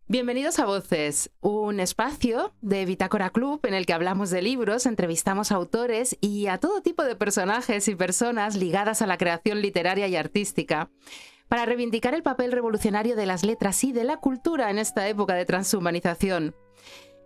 Bienvenidos a Voces, un espacio de Bitácora Club en el que hablamos de libros, entrevistamos a autores y a todo tipo de personajes y personas ligadas a la creación literaria y artística, para reivindicar el papel revolucionario de las letras y de la cultura en esta época de transhumanización.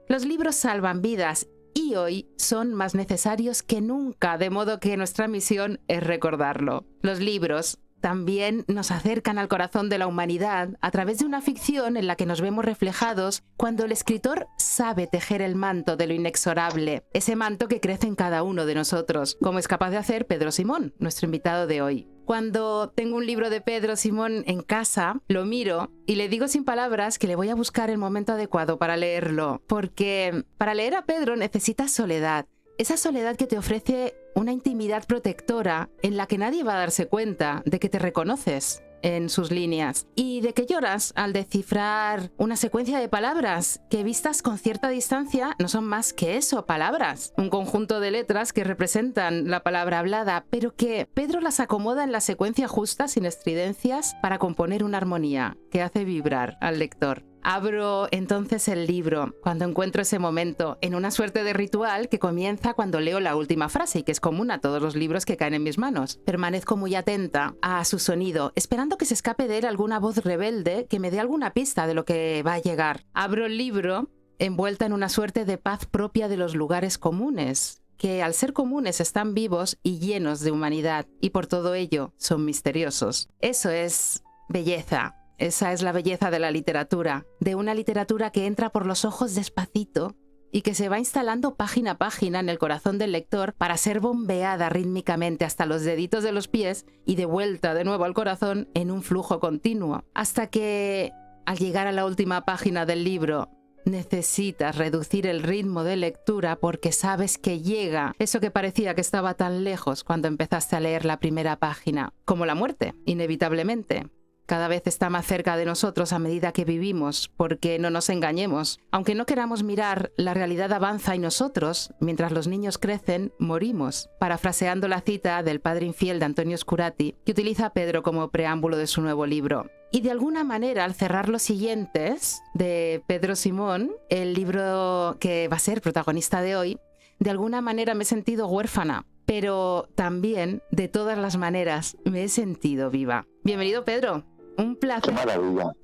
Los libros salvan vidas y hoy son más necesarios que nunca, de modo que nuestra misión es recordarlo. Los libros también nos acercan al corazón de la humanidad a través de una ficción en la que nos vemos reflejados cuando el escritor sabe tejer el manto de lo inexorable, ese manto que crece en cada uno de nosotros, como es capaz de hacer Pedro Simón, nuestro invitado de hoy. Cuando tengo un libro de Pedro Simón en casa, lo miro y le digo sin palabras que le voy a buscar el momento adecuado para leerlo, porque para leer a Pedro necesitas soledad. Esa soledad que te ofrece una intimidad protectora en la que nadie va a darse cuenta de que te reconoces en sus líneas y de que lloras al descifrar una secuencia de palabras que vistas con cierta distancia no son más que eso, palabras, un conjunto de letras que representan la palabra hablada, pero que Pedro las acomoda en la secuencia justa sin estridencias para componer una armonía que hace vibrar al lector. Abro entonces el libro cuando encuentro ese momento, en una suerte de ritual que comienza cuando leo la última frase y que es común a todos los libros que caen en mis manos. Permanezco muy atenta a su sonido, esperando que se escape de él alguna voz rebelde que me dé alguna pista de lo que va a llegar. Abro el libro envuelta en una suerte de paz propia de los lugares comunes, que al ser comunes están vivos y llenos de humanidad, y por todo ello son misteriosos. Eso es belleza. Esa es la belleza de la literatura, de una literatura que entra por los ojos despacito y que se va instalando página a página en el corazón del lector para ser bombeada rítmicamente hasta los deditos de los pies y de vuelta de nuevo al corazón en un flujo continuo, hasta que, al llegar a la última página del libro, necesitas reducir el ritmo de lectura porque sabes que llega eso que parecía que estaba tan lejos cuando empezaste a leer la primera página, como la muerte, inevitablemente. Cada vez está más cerca de nosotros a medida que vivimos, porque no nos engañemos. Aunque no queramos mirar, la realidad avanza y nosotros, mientras los niños crecen, morimos. Parafraseando la cita del padre infiel de Antonio Scurati, que utiliza Pedro como preámbulo de su nuevo libro. Y de alguna manera, al cerrar los siguientes de Pedro Simón, el libro que va a ser protagonista de hoy, de alguna manera me he sentido huérfana, pero también, de todas las maneras, me he sentido viva. Bienvenido, Pedro. Un placer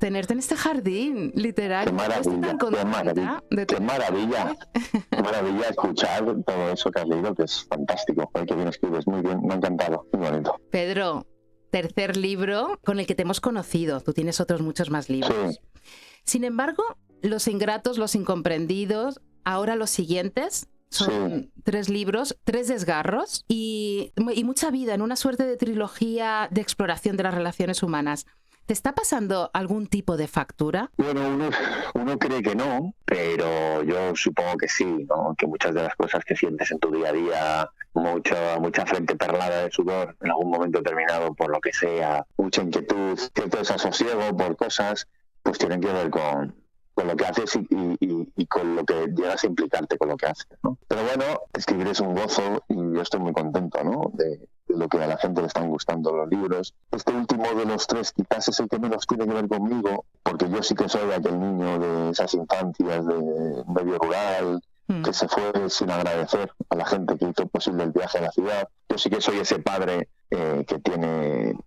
tenerte en este jardín literario. Qué maravilla, qué maravilla escuchar todo eso que has leído, que es fantástico. Ay, qué bien escribes, muy bien, me ha encantado, muy bonito. Pedro, tercer libro con el que te hemos conocido. Tú tienes otros muchos más libros. Sí. Sin embargo, Los ingratos, los incomprendidos, ahora los siguientes... Son 3 libros, 3 desgarros y mucha vida en una suerte de trilogía de exploración de las relaciones humanas. ¿Te está pasando algún tipo de factura? Bueno, uno cree que no, pero yo supongo que sí, ¿no? Que muchas de las cosas que sientes en tu día a día, mucha frente perlada de sudor en algún momento determinado por lo que sea, mucha inquietud, cierto desasosiego por cosas, pues tienen que ver con lo que haces y con lo que llegas a implicarte con lo que haces, ¿no? Pero bueno, escribir es un gozo y yo estoy muy contento, ¿no? De lo que a la gente le están gustando los libros. Este último de los 3 quizás es el que menos tiene que ver conmigo, porque yo sí que soy aquel niño de esas infancias de medio rural, que se fue sin agradecer a la gente que hizo posible el viaje a la ciudad. Yo sí que soy ese padre que tiene...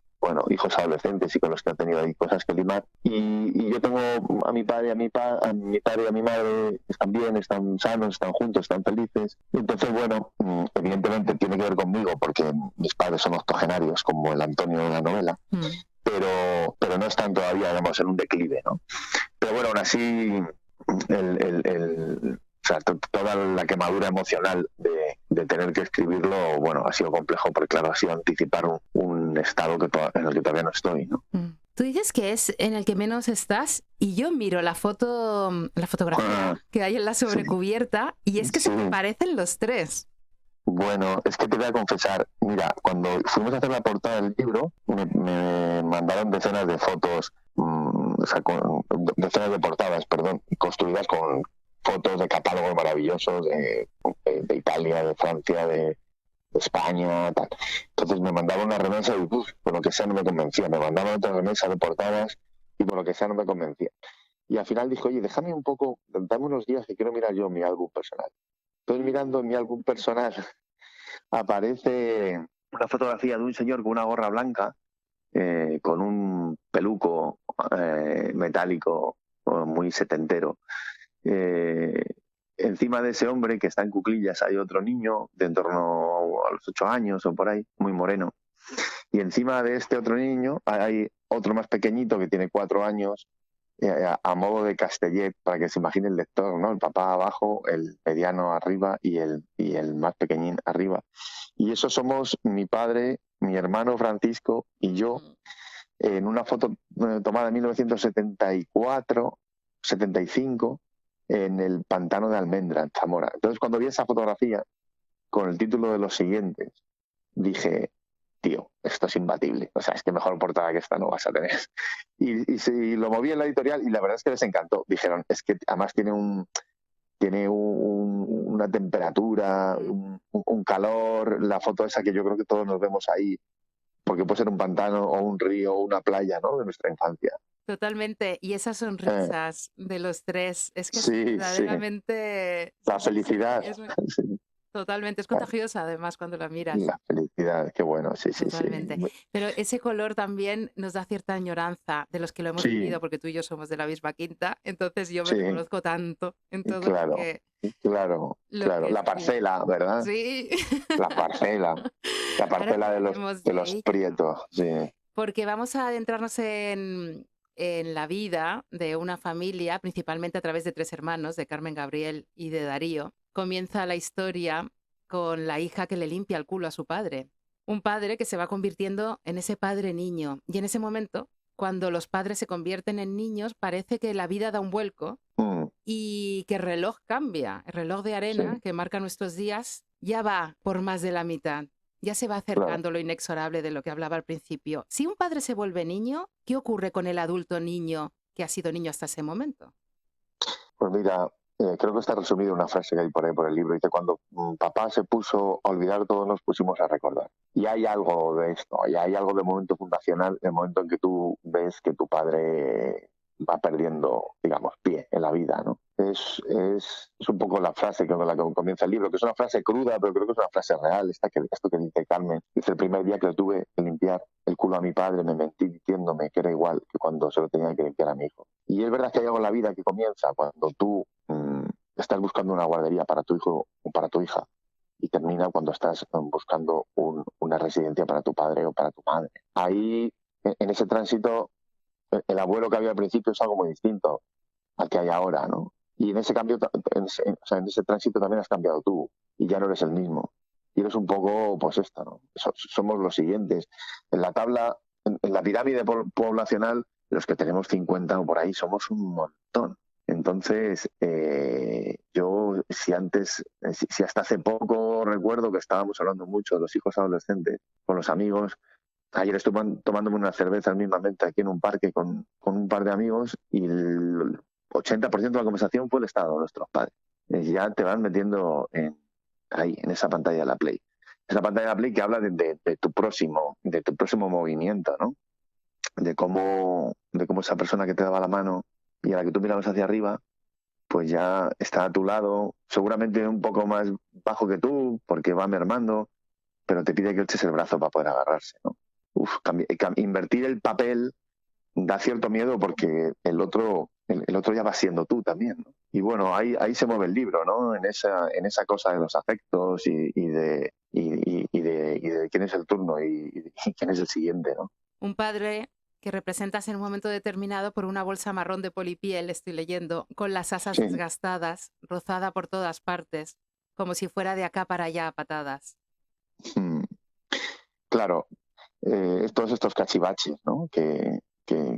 hijos adolescentes y con los que ha tenido ahí cosas que limar. Y yo tengo a mi padre y a mi padre y a mi madre, están bien, están sanos, están juntos, están felices. Y entonces, evidentemente tiene que ver conmigo porque mis padres son octogenarios, como el Antonio de la novela. Pero no están todavía, digamos, en un declive, ¿no? Pero bueno, aún así, toda la quemadura emocional de tener que escribirlo, ha sido complejo porque, claro, ha sido anticipar un estado en el que todavía no estoy, ¿no? Tú dices que es en el que menos estás y yo miro la fotografía que hay en la sobrecubierta y es que se me parecen los 3. Bueno, es que te voy a confesar, mira, cuando fuimos a hacer la portada del libro, me mandaron decenas de fotos, decenas de portadas, construidas con fotos de catálogos maravillosos de Italia, de Francia, de España, tal. Entonces me mandaban una remesa y por lo que sea no me convencía. Me mandaban otra remesa de portadas y por lo que sea no me convencía. Y al final dije, oye, déjame un poco, dame unos días que quiero mirar yo mi álbum personal. Entonces mirando en mi álbum personal aparece una fotografía de un señor con una gorra blanca, con un peluco metálico muy setentero. Eh, Encima de ese hombre que está en cuclillas hay otro niño de en torno a los 8 años o por ahí, muy moreno. Y encima de este otro niño hay otro más pequeñito que tiene 4 años, a modo de Castellet, para que se imagine el lector, ¿no? El papá abajo, el mediano arriba y el más pequeñín arriba. Y eso somos mi padre, mi hermano Francisco y yo, en una foto tomada en 1974, 75, en el pantano de Almendra, en Zamora. Entonces, cuando vi esa fotografía con el título de los siguientes, dije, tío, esto es imbatible. O sea, es que mejor portada que esta no vas a tener. Y lo moví en la editorial y la verdad es que les encantó. Dijeron, es que además una temperatura, un calor, la foto esa que yo creo que todos nos vemos ahí, porque puede ser un pantano o un río o una playa, ¿no? De nuestra infancia. Totalmente. Y esas sonrisas de los tres, es que es Sí, verdaderamente... la felicidad. Sí. Totalmente, es contagiosa además cuando la miras. La felicidad, qué bueno, sí. Totalmente. Pero ese color también nos da cierta añoranza de los que lo hemos vivido, porque tú y yo somos de la misma quinta, entonces yo me reconozco tanto en todo claro, lo que... Claro. La parcela, ¿verdad? Sí. La parcela de los prietos, sí. Porque vamos a adentrarnos en la vida de una familia, principalmente a través de 3 hermanos, de Carmen, Gabriel y de Darío. Comienza la historia con la hija que le limpia el culo a su padre. Un padre que se va convirtiendo en ese padre niño. Y en ese momento, cuando los padres se convierten en niños, parece que la vida da un vuelco y que el reloj cambia. El reloj de arena que marca nuestros días ya va por más de la mitad. Ya se va acercando lo inexorable de lo que hablaba al principio. Si un padre se vuelve niño, ¿qué ocurre con el adulto niño que ha sido niño hasta ese momento? Pues mira, creo que está resumido en una frase que hay por ahí por el libro. Dice, cuando papá se puso a olvidar, todos nos pusimos a recordar. Y hay algo de esto, y hay algo de momento fundacional, el momento en que tú ves que tu padre va perdiendo, digamos, pie en la vida, ¿no? Es un poco la frase con la que comienza el libro, que es una frase cruda, pero creo que es una frase real, esto que dice Carmen. Dice, el primer día que le tuve que limpiar el culo a mi padre, me mentí diciéndome que era igual que cuando se lo tenía que limpiar a mi hijo. Y es verdad que hay algo en la vida que comienza cuando tú estás buscando una guardería para tu hijo o para tu hija, y termina cuando estás buscando una residencia para tu padre o para tu madre. Ahí, en ese tránsito, el abuelo que había al principio es algo muy distinto al que hay ahora, ¿no? Y en ese cambio, en ese tránsito también has cambiado tú y ya no eres el mismo. Y eres un poco, pues esto, ¿no? Somos los siguientes. En la tabla, en la pirámide poblacional, los que tenemos 50 o por ahí somos un montón. Entonces, yo, si hasta hace poco recuerdo que estábamos hablando mucho de los hijos adolescentes con los amigos. Ayer estuve tomándome una cerveza mismamente aquí en un parque con un par de amigos y el 80% de la conversación fue el estado de nuestros padres. Ya te van metiendo ahí, en esa pantalla de la Play. Esa pantalla de la Play que habla de tu próximo movimiento, ¿no? De cómo esa persona que te daba la mano y a la que tú mirabas hacia arriba, pues ya está a tu lado, seguramente un poco más bajo que tú, porque va mermando, pero te pide que eches el brazo para poder agarrarse, ¿no? Invertir el papel da cierto miedo porque el otro ya va siendo tú también, ¿no? Y bueno, ahí se mueve el libro, ¿no? En esa cosa de los afectos y de quién es el turno y quién es el siguiente, ¿no? Un padre que representas en un momento determinado por una bolsa marrón de polipiel, estoy leyendo, con las asas desgastadas, rozada por todas partes, como si fuera de acá para allá a patadas. Claro, todos estos cachivaches, ¿no? que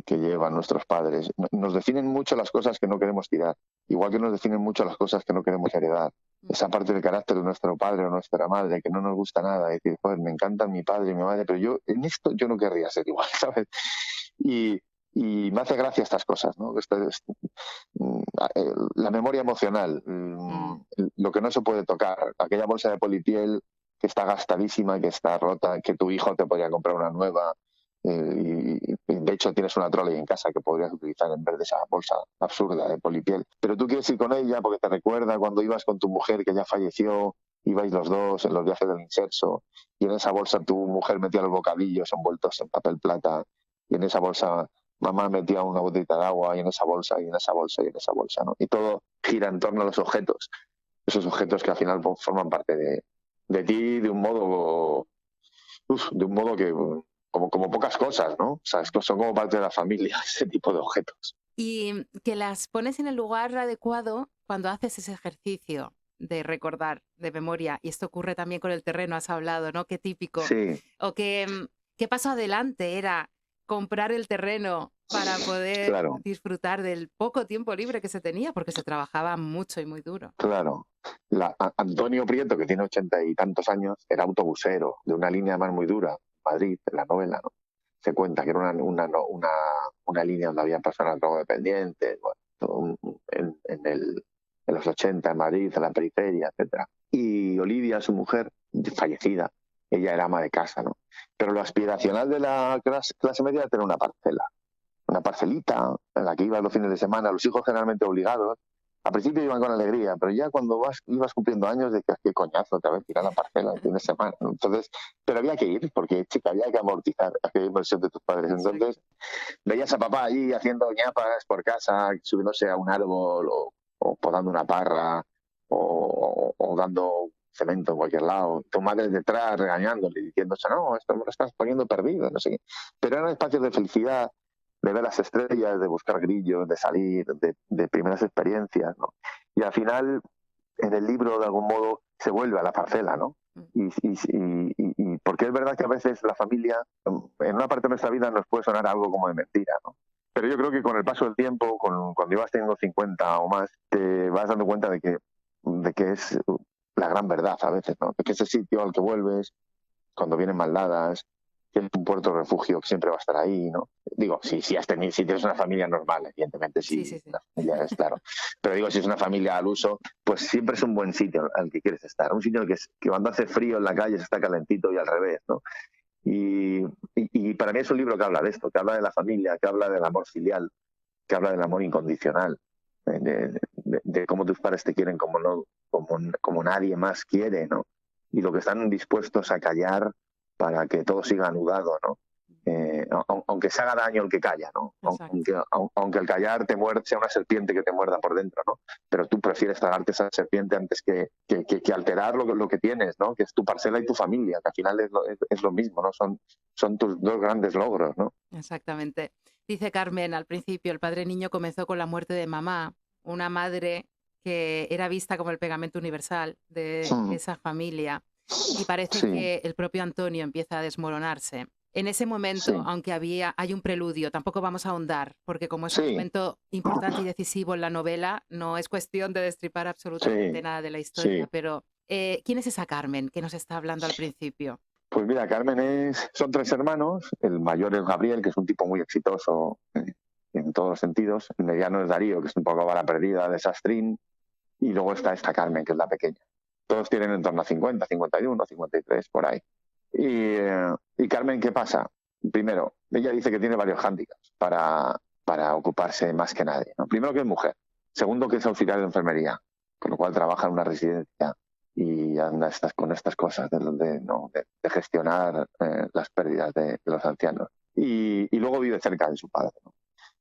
llevan nuestros padres. Nos definen mucho las cosas que no queremos tirar, igual que nos definen mucho las cosas que no queremos heredar. Esa parte del carácter de nuestro padre o nuestra madre que no nos gusta nada, decir, joder, me encantan mi padre y mi madre, pero en esto yo no querría ser igual, ¿sabes? Y me hace gracia estas cosas, ¿no? La memoria emocional, lo que no se puede tocar, aquella bolsa de polipiel que está gastadísima, que está rota, que tu hijo te podría comprar una nueva, y De hecho, tienes una trolley en casa que podrías utilizar en vez de esa bolsa absurda de polipiel. Pero tú quieres ir con ella porque te recuerda cuando ibas con tu mujer que ya falleció, ibais los dos en los viajes del inserso, y en esa bolsa tu mujer metía los bocadillos envueltos en papel plata, y en esa bolsa mamá metía una botellita de agua, y en esa bolsa, y en esa bolsa, y en esa bolsa, ¿no? Y todo gira en torno a los objetos, esos objetos que al final forman parte de ti de un modo, de un modo que como pocas cosas, ¿no? O sea, son como parte de la familia, ese tipo de objetos. Y que las pones en el lugar adecuado cuando haces ese ejercicio de recordar, de memoria. Y esto ocurre también con el terreno, has hablado, ¿no? Qué típico. Sí. O qué paso adelante era comprar el terreno para poder Claro. disfrutar del poco tiempo libre que se tenía, porque se trabajaba mucho y muy duro. Claro. Antonio Prieto, que tiene 80 y tantos años, era autobusero de una línea más muy dura, Madrid, en la novela, ¿no? Se cuenta que era una línea donde había personas drogodependientes, bueno, en los 80 en Madrid, en la periferia, etcétera. Y Olivia, su mujer, fallecida, ella era ama de casa, ¿no? Pero lo aspiracional de la clase media era tener una parcela, una parcelita en la que iban los fines de semana, los hijos generalmente obligados. Al principio iban con alegría, pero ya cuando ibas cumpliendo años, decías, qué coñazo otra vez ir a la parcela el fin de semana, ¿no? Entonces, pero había que ir, porque, chica, había que amortizar aquella inversión de tus padres. Entonces, veías a papá allí haciendo ñapas por casa, subiéndose a un árbol, o podando una parra, o dando cemento en cualquier lado. Tu madre detrás regañándole, diciéndose, no, esto me lo estás poniendo perdido, no sé qué. Pero eran espacios de felicidad, de ver las estrellas, de buscar grillos, de salir, de primeras experiencias, ¿no? Y al final, en el libro, de algún modo, se vuelve a la parcela, ¿no? Y porque es verdad que a veces la familia, en una parte de nuestra vida, nos puede sonar algo como de mentira, ¿no? Pero yo creo que con el paso del tiempo, cuando ibas teniendo 50 o más, te vas dando cuenta de que es la gran verdad a veces, ¿no? De que ese sitio al que vuelves, cuando vienen maldadas, que es un puerto de refugio que siempre va a estar ahí, ¿no? Digo, si tienes una familia normal, evidentemente sí. La familia es claro. Pero digo, si es una familia al uso, pues siempre es un buen sitio al que quieres estar. Un sitio que cuando hace frío en la calle se está calentito y al revés, ¿no? Y para mí es un libro que habla de esto, que habla de la familia, que habla del amor filial, que habla del amor incondicional, de cómo tus padres te quieren como nadie más quiere, ¿no? Y lo que están dispuestos a callar para que todo siga anudado, ¿no? Aunque se haga daño el que calla, ¿no? Aunque el callar te muerde, sea una serpiente que te muerda por dentro, ¿no? Pero tú prefieres tragarte esa serpiente antes que alterar lo que tienes, ¿no? Que es tu parcela y tu familia, que al final es lo mismo, ¿no? Son tus dos grandes logros, ¿no? Exactamente. Dice Carmen, al principio, el padre niño comenzó con la muerte de mamá, una madre que era vista como el pegamento universal de esa familia. Y parece que el propio Antonio empieza a desmoronarse. En ese momento, aunque hay un preludio, tampoco vamos a ahondar, porque como es un momento importante y decisivo en la novela, no es cuestión de destripar absolutamente nada de la historia. Pero, ¿quién es esa Carmen que nos está hablando al principio? Pues mira, Carmen son 3 hermanos. El mayor es Gabriel, que es un tipo muy exitoso en todos los sentidos. El mediano es Darío, que es un poco bala perdida, desastrín. Y luego está esta Carmen, que es la pequeña. Todos tienen en torno a 50, 51, 53, por ahí. Y Carmen, ¿qué pasa? Primero, ella dice que tiene varios hándicaps para ocuparse más que nadie, ¿no? Primero, que es mujer. Segundo, que es auxiliar de enfermería, con lo cual trabaja en una residencia y anda con estas cosas de gestionar las pérdidas de los ancianos. Y luego vive cerca de su padre, ¿no?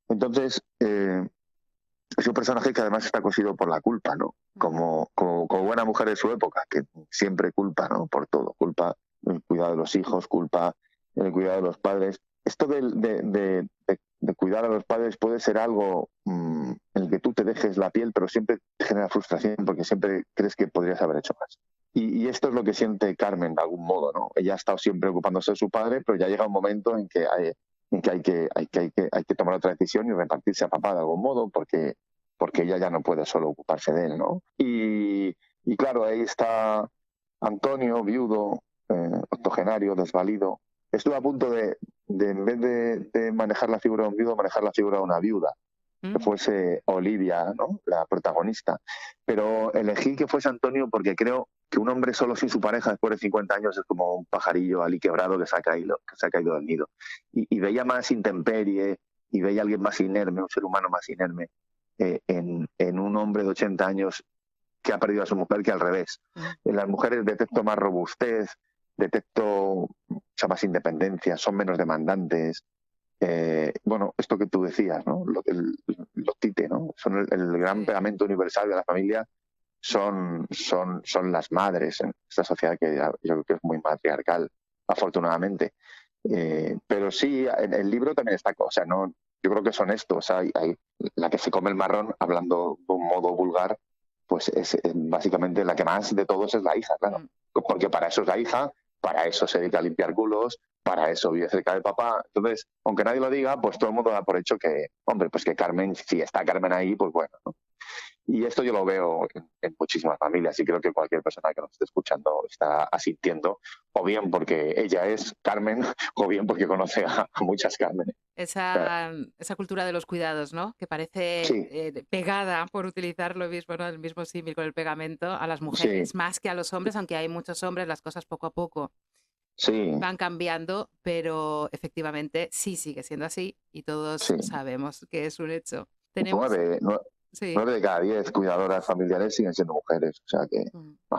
Entonces, es un personaje que además está cosido por la culpa, ¿no? Como buena mujer de su época, que siempre culpa, ¿no? Por todo. Culpa el cuidado de los hijos, culpa el cuidado de los padres. Esto de cuidar a los padres puede ser algo en el que tú te dejes la piel, pero siempre te genera frustración porque siempre crees que podrías haber hecho más. Y esto es lo que siente Carmen de algún modo, ¿no? Ella ha estado siempre ocupándose de su padre, pero ya llega un momento en que hay que tomar otra decisión y repartirse a papá de algún modo, porque ella ya no puede solo ocuparse de él, ¿no? Y claro, ahí está Antonio, viudo, octogenario, desvalido. Estuvo a punto de en vez de manejar la figura de un viudo, manejar la figura de una viuda, que fuese Olivia, ¿no?, la protagonista. Pero elegí que fuese Antonio porque creo que un hombre solo sin su pareja después de 50 años es como un pajarillo ali quebrado que se ha caído del nido. Y veía más intemperie, y veía a alguien más inerme, un ser humano más inerme, en un hombre de 80 años que ha perdido a su mujer, que al revés. En las mujeres detecto más robustez, detecto mucha más independencia, son menos demandantes. Bueno, esto que tú decías, ¿no?, los tite, ¿no?, son el gran pegamento universal de la familia, son las madres en esta sociedad que yo creo que es muy matriarcal, afortunadamente. Pero sí, en el libro también está cosa, ¿no? Yo creo que son estos. Hay la que se come el marrón, hablando de un modo vulgar, pues es básicamente la que más de todos es la hija, claro. Porque para eso es la hija, para eso se dedica a limpiar culos, para eso vive cerca de papá. Entonces, aunque nadie lo diga, pues todo el mundo da por hecho que, hombre, pues que Carmen, si está Carmen ahí, pues bueno, ¿no? Y esto yo lo veo en muchísimas familias, y creo que cualquier persona que nos esté escuchando está asintiendo, o bien porque ella es Carmen, o bien porque conoce a muchas Carmen. Esa cultura de los cuidados, ¿no?, que parece pegada, por utilizar lo mismo, ¿no?, el mismo símil con el pegamento, a las mujeres más que a los hombres, aunque hay muchos hombres, las cosas poco a poco van cambiando, pero efectivamente sí sigue siendo así, y todos sabemos que es un hecho. Tenemos... 9 de cada 10 cuidadoras familiares siguen siendo mujeres, o sea que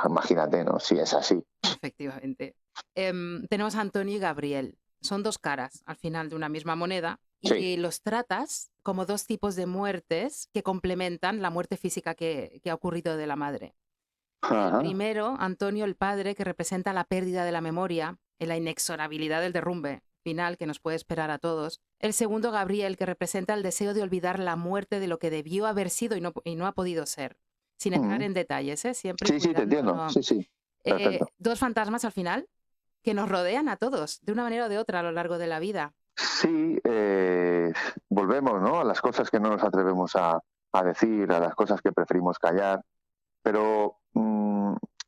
imagínate, ¿no?, si es así. Efectivamente. Tenemos a Antonio y Gabriel. Son dos caras al final de una misma moneda, y los tratas como dos tipos de muertes que complementan la muerte física que ha ocurrido de la madre. El primero, Antonio, el padre, que representa la pérdida de la memoria, la inexorabilidad del derrumbe final que nos puede esperar a todos. El segundo, Gabriel, que representa el deseo de olvidar la muerte de lo que debió haber sido y no ha podido ser. Sin entrar en detalles, siempre. Sí, te entiendo. Perfecto. Dos fantasmas al final que nos rodean a todos, de una manera o de otra, a lo largo de la vida. Sí, volvemos, ¿no?, a las cosas que no nos atrevemos a decir, a las cosas que preferimos callar. Pero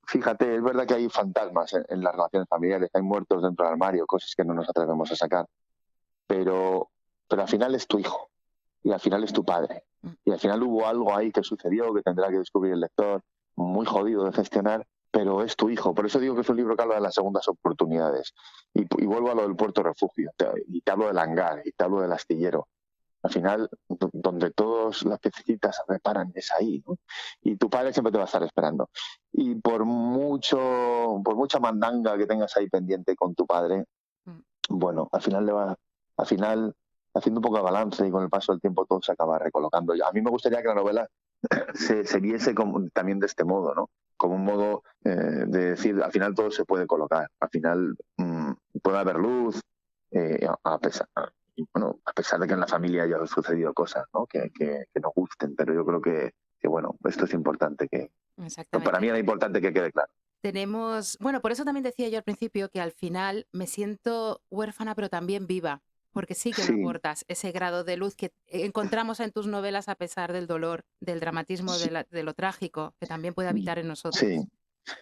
fíjate, es verdad que hay fantasmas en las relaciones familiares, hay muertos dentro del armario, cosas que no nos atrevemos a sacar. Pero al final es tu hijo, y al final es tu padre. Y al final hubo algo ahí que sucedió, que tendrá que descubrir el lector, muy jodido de gestionar, pero es tu hijo. Por eso digo que es un libro que habla de las segundas oportunidades. Y vuelvo a lo del puerto refugio, y te hablo del hangar, y te hablo del astillero. Al final, donde todas las piecitas se reparan es ahí, ¿no? Y tu padre siempre te va a estar esperando. Y por mucha mandanga que tengas ahí pendiente con tu padre, bueno, al final haciendo un poco de balance, y con el paso del tiempo todo se acaba recolocando. A mí me gustaría que la novela se viese también de este modo, ¿no? Como un modo de decir, al final todo se puede colocar. Al final puede haber luz, a pesar de que en la familia haya sucedido cosas, ¿no?, que nos gusten, pero yo creo que bueno, esto es importante, para mí era importante que quede claro. Tenemos, bueno, por eso también decía yo al principio que al final me siento huérfana pero también viva, porque sí que me aportas ese grado de luz que encontramos en tus novelas, a pesar del dolor, del dramatismo, de lo trágico, que también puede habitar en nosotros. Sí.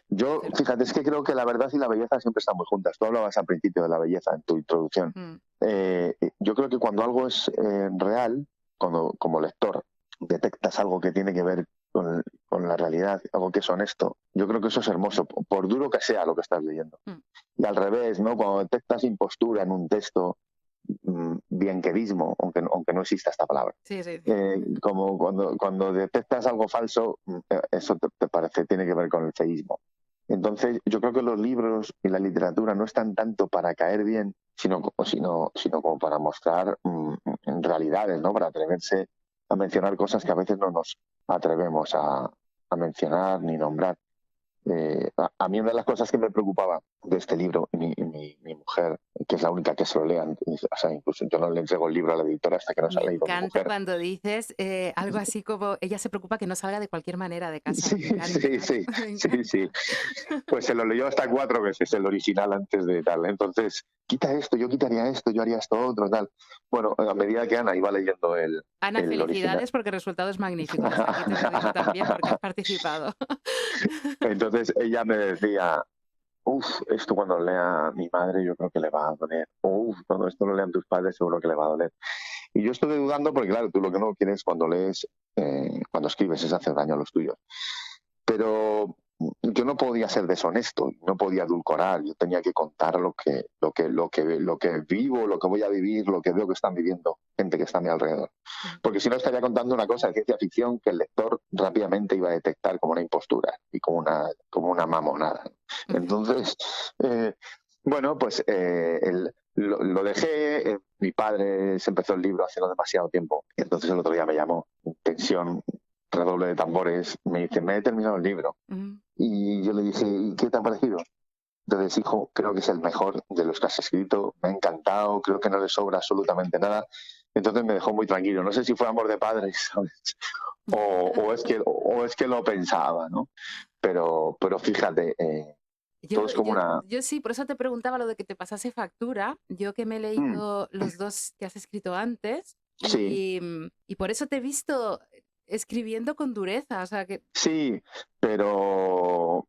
Yo, fíjate, es que creo que la verdad y la belleza siempre están muy juntas. Tú hablabas al principio de la belleza en tu introducción. Yo creo que cuando algo es real, cuando como lector detectas algo que tiene que ver con la realidad, algo que es honesto, yo creo que eso es hermoso, por duro que sea lo que estás leyendo. Y al revés, ¿no?, cuando detectas impostura en un texto, bienquerismo, aunque no exista esta palabra. Como cuando detectas algo falso, eso te parece, tiene que ver con el feísmo. Entonces, yo creo que los libros y la literatura no están tanto para caer bien, sino como para mostrar realidades, ¿no?, para atreverse a mencionar cosas que a veces no nos atrevemos a mencionar ni nombrar. A mí una de las cosas que me preocupaba de este libro, mi mujer, que es la única que se lo lea, o sea, incluso yo no le entrego el libro a la editora hasta que no se ha leído. Me encanta cuando dices algo así como, ella se preocupa que no salga de cualquier manera de casa. Sí. Pues se lo leyó hasta 4 veces el original antes de tal. Entonces, quita esto, yo quitaría esto, yo haría esto otro, tal. Bueno, a medida que Ana iba leyendo Ana, felicidades original, porque el resultado es magnífico. Aquí te lo digo también porque has participado. Entonces ella me decía, esto cuando lo lea mi madre yo creo que le va a doler. Cuando esto lo lean tus padres seguro que le va a doler. Y yo estuve dudando porque, claro, tú lo que no quieres cuando lees, cuando escribes, es hacer daño a los tuyos. Pero yo no podía ser deshonesto, no podía edulcorar, yo tenía que contar lo que vivo, lo que voy a vivir, lo que veo que están viviendo gente que está a mi alrededor. Porque si no estaría contando una cosa de ciencia ficción que el lector rápidamente iba a detectar como una impostura y como una mamonada. Entonces, bueno, pues lo dejé, mi padre se empezó el libro hace no demasiado tiempo, y entonces el otro día me llamó, tensión, redoble de tambores, me dice, me he terminado el libro. Y yo le dije, ¿y qué te ha parecido? Entonces, hijo, creo que es el mejor de los que has escrito, me ha encantado, creo que no le sobra absolutamente nada. Entonces me dejó muy tranquilo. No sé si fue amor de padres, ¿sabes? O es que lo pensaba, ¿no? Pero fíjate, todo es como una... Yo sí, por eso te preguntaba lo de que te pasase factura. Yo que me he leído los dos que has escrito antes, Sí. y por eso te he visto escribiendo con dureza, o sea que... Sí, pero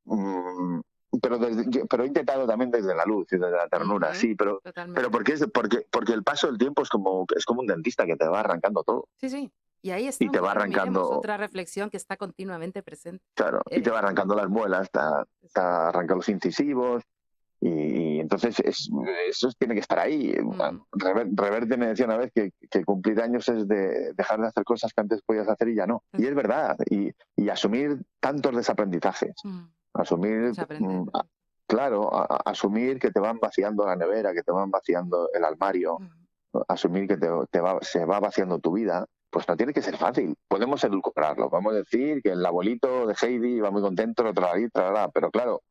he intentado también desde la luz y desde la ternura, sí, pero Totalmente. porque el paso del tiempo es como un dentista que te va arrancando todo Sí. Y ahí y te estamos, va lo miremos, arrancando, otra reflexión que está continuamente presente. claro, y te va arrancando las muelas, te arranca los incisivos y entonces eso tiene que estar ahí. Reverte me decía una vez que cumplir años es de dejar de hacer cosas que antes podías hacer y ya no. Y es verdad, y asumir tantos desaprendizajes, asumir, claro, asumir que te van vaciando la nevera, que te van vaciando el armario, asumir que se va vaciando tu vida, pues no tiene que ser fácil. Podemos edulcorarlo, vamos a decir que el abuelito de Heidi va muy contento, pero claro,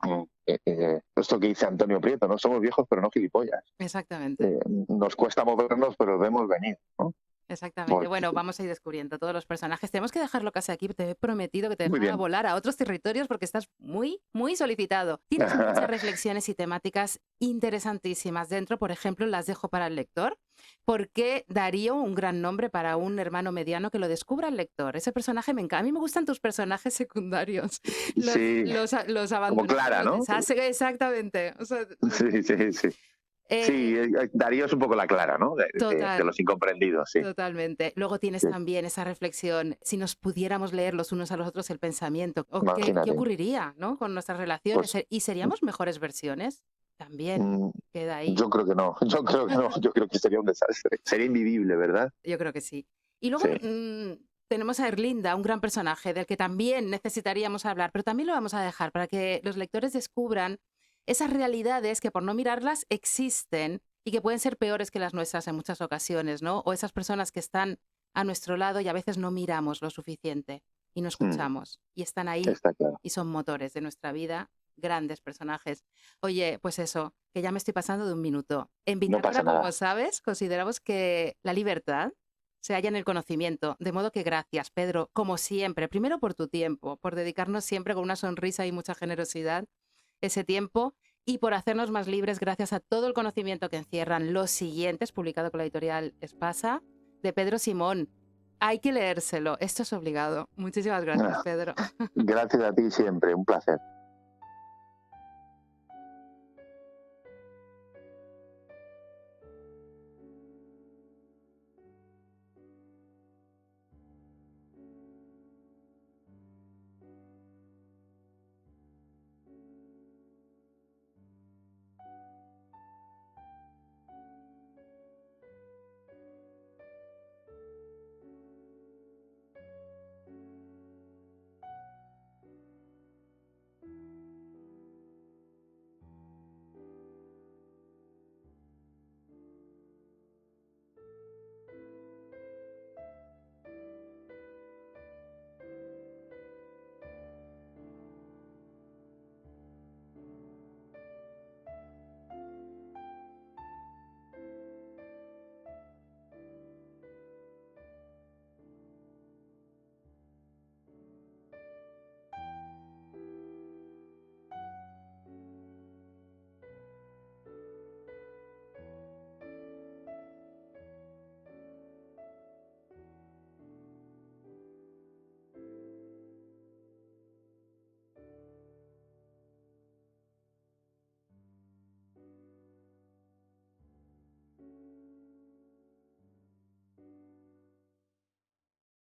esto que dice Antonio Prieto, no somos viejos pero no gilipollas. Exactamente. Nos cuesta movernos pero vemos venir, ¿no? Exactamente. Bueno, vamos a ir descubriendo todos los personajes. Tenemos que dejarlo casi aquí. Te he prometido que te dejara volar a otros territorios porque estás muy, muy solicitado. Tienes muchas reflexiones y temáticas interesantísimas dentro. Por ejemplo, las dejo para el lector. ¿Por qué Darío, un gran nombre para un hermano mediano que lo descubra el lector? Ese personaje me encanta. A mí me gustan tus personajes secundarios. Los abandonados. Como Clara, ¿no? Exactamente. O sea, sí. Sí, Darío es un poco la Clara, ¿no? De los incomprendidos, sí. Totalmente. Luego tienes también esa reflexión, si nos pudiéramos leer los unos a los otros el pensamiento, ¿qué ocurriría, ¿no? Con nuestras relaciones? Pues, ¿y seríamos mejores versiones? También queda ahí. Yo creo que no, yo creo que sería un desastre. Sería invivible, ¿verdad? Yo creo que sí. Y luego tenemos a Erlinda, un gran personaje del que también necesitaríamos hablar, pero también lo vamos a dejar para que los lectores descubran esas realidades que por no mirarlas existen y que pueden ser peores que las nuestras en muchas ocasiones, ¿no? O esas personas que están a nuestro lado y a veces no miramos lo suficiente y no escuchamos. Y están ahí y son motores de nuestra vida, grandes personajes. Oye, pues eso, que ya me estoy pasando de un minuto. En Bitácora, como sabes, consideramos que la libertad se halla en el conocimiento. De modo que gracias, Pedro, como siempre, primero por tu tiempo, por dedicarnos siempre con una sonrisa y mucha generosidad ese tiempo y por hacernos más libres gracias a todo el conocimiento que encierran los siguientes, publicado con la editorial Espasa, de Pedro Simón. Hay que leérselo, esto es obligado. Muchísimas gracias, Pedro. Gracias a ti siempre, un placer.